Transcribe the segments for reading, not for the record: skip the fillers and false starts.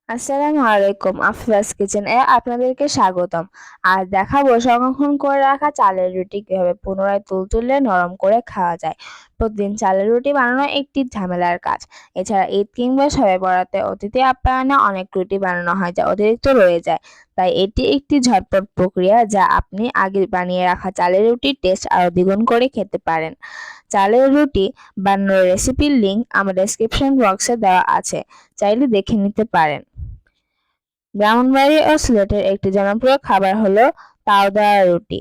আসসালামু আলাইকুম, আফরাজ কিচেন এ আপনাদেরকে স্বাগতম। আজ দেখাবো সংরক্ষণ করে রাখা চালের রুটি কিভাবে পুনরায় তুলতুলে নরম করে খাওয়া যায়। প্রতিদিন চালের রুটি বানানো একটি ঝামেলার কাজ। এছাড়া ঈদ কিংবা শবে বরাতে অতিথি আপ্যায়নে অনেক রুটি বানানো হয় যা অতিরিক্ত রয়ে যায়। তাই এটি একটি ঝটপট প্রক্রিয়া যা আপনি আগে বানিয়ে রাখা চালের রুটির টেস্ট আরো দ্বিগুণ করে খেতে পারেন। চালের রুটি বানানোর রেসিপির লিংক আমার ডেসক্রিপশন বক্সে দেওয়া আছে, চাইলে দেখে নিতে পারেন। ব্রাহ্মণবাড়ি ও সিলেটের একটি জনপ্রিয় খাবার হলো তাওয়া রুটি।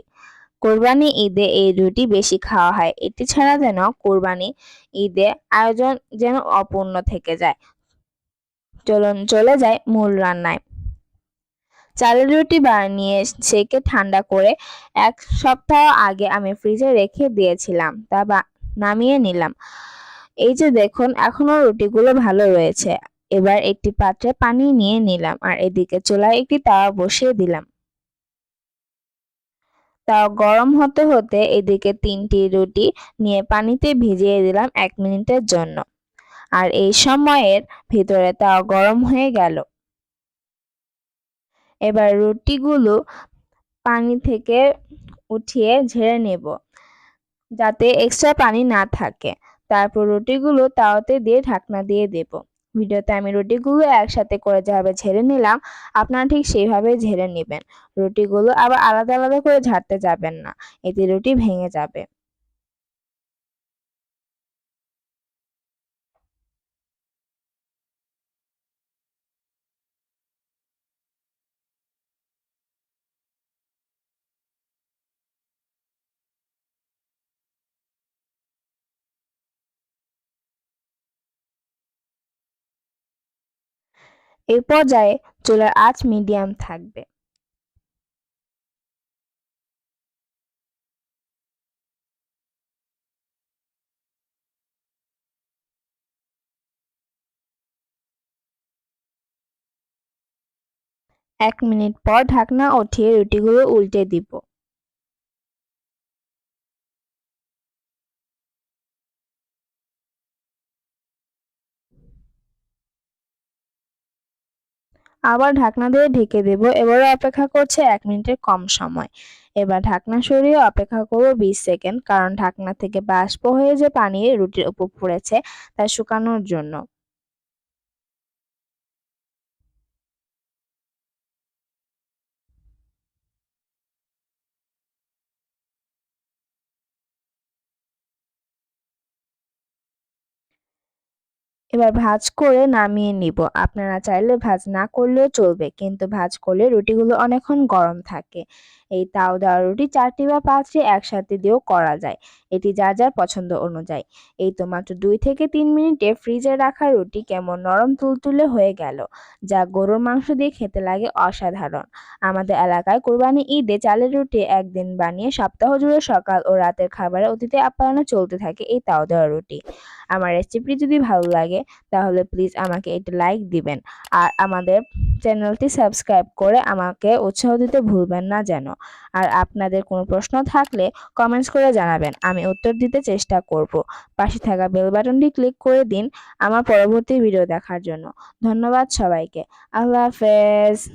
কোরবানি ঈদে এই রুটি বেশি খাওয়া হয়। এটি ছাড়া যেন কোরবানি ঈদে আয়োজন যেন অপূর্ণ থেকে যায়। চলুন চলে যায় মূল রান্নায়। চালের রুটি বানিয়ে সেকে ঠান্ডা করে 1 সপ্তাহ আগে আমি ফ্রিজে রেখে দিয়েছিলাম, তা নামিয়ে নিলাম। এই যে দেখুন, এখনো রুটিগুলো ভালো রয়েছে। এবার একটি পাত্রে পানি নিয়ে নিলাম আর এদিকে চুলায় একটি তাওয়া বসিয়ে দিলাম। তাওয়া গরম হতে হতে এদিকে 3টি রুটি নিয়ে পানিতে ভিজিয়ে দিলাম 1 মিনিটের জন্য। আর এই সময়ের ভিতরে তাওয়া গরম হয়ে গেল। এবার রুটিগুলো পানি থেকে উঠিয়ে ঝেড়ে নেব, যাতে এক্সট্রা পানি না থাকে। তারপর রুটিগুলো তাওয়াতে দিয়ে ঢাকনা দিয়ে দেব। ভিডিওতে আমি রুটিগুলো একসাথে করে যেভাবে ঝেড়ে নিলাম, আপনারা ঠিক সেইভাবে ঝেড়ে নেবেন। রুটিগুলো আবার আলাদা আলাদা করে ঝাড়তে যাবেন না, এতে রুটি ভেঙে যাবে। এই পর্যায়ে চুলার আঁচ মিডিয়াম থাকবে। এক মিনিট পর ঢাকনা উঠিয়ে রুটিগুলো উল্টে দিব। আবার ঢাকনা দিয়ে ঢেকে দেব। এবারও অপেক্ষা করছে 1 মিনিটের কম সময়। এবার ঢাকনা সরিয়ে অপেক্ষা করব 20 সেকেন্ড, কারণ ঢাকনা থেকে বাষ্প হয়ে যে পানি রুটির উপর পড়েছে তা শুকানোর জন্য। এবার ভাঁজ করে নামিয়ে নিব। আপনারা চাইলে ভাঁজ না করলেও চলবে, কিন্তু ভাঁজ করলে রুটিগুলো অনেকক্ষণ গরম থাকে। এই তাও দেওয়া রুটি 4টি বা 5টি একসাথে দিয়েও করা যায়, এটি যার যার পছন্দ অনুযায়ী। এই তো মাত্র 2 থেকে 3 মিনিটে ফ্রিজে রাখা রুটি কেমন নরম তুলতুলে হয়ে গেল, যা গরুর মাংস দিয়ে খেতে লাগে অসাধারণ। আমাদের এলাকায় কোরবানি ঈদে চালের রুটি একদিন বানিয়ে সপ্তাহ জুড়ে সকাল ও রাতের খাবারে অতিথি আপ্যায়নে চলতে থাকে এই তাও দেওয়া রুটি। আমার রেসিপি যদি ভালো লাগে তাহলে প্লিজ আমাকে একটি লাইক দিবেন, আর আমাদের চ্যানেলটি সাবস্ক্রাইব করে আমাকে উৎসাহ দিতে ভুলবেন না যেন। আর আপনাদের কোনো প্রশ্ন থাকলে কমেন্টস করে জানাবেন, আমি উত্তর দিতে চেষ্টা করব। পাশে থাকা বেল বাটনটি ক্লিক করে দিন আমার পরবর্তী ভিডিও দেখার জন্য। ধন্যবাদ সবাইকে। আল্লাহ হাফেজ।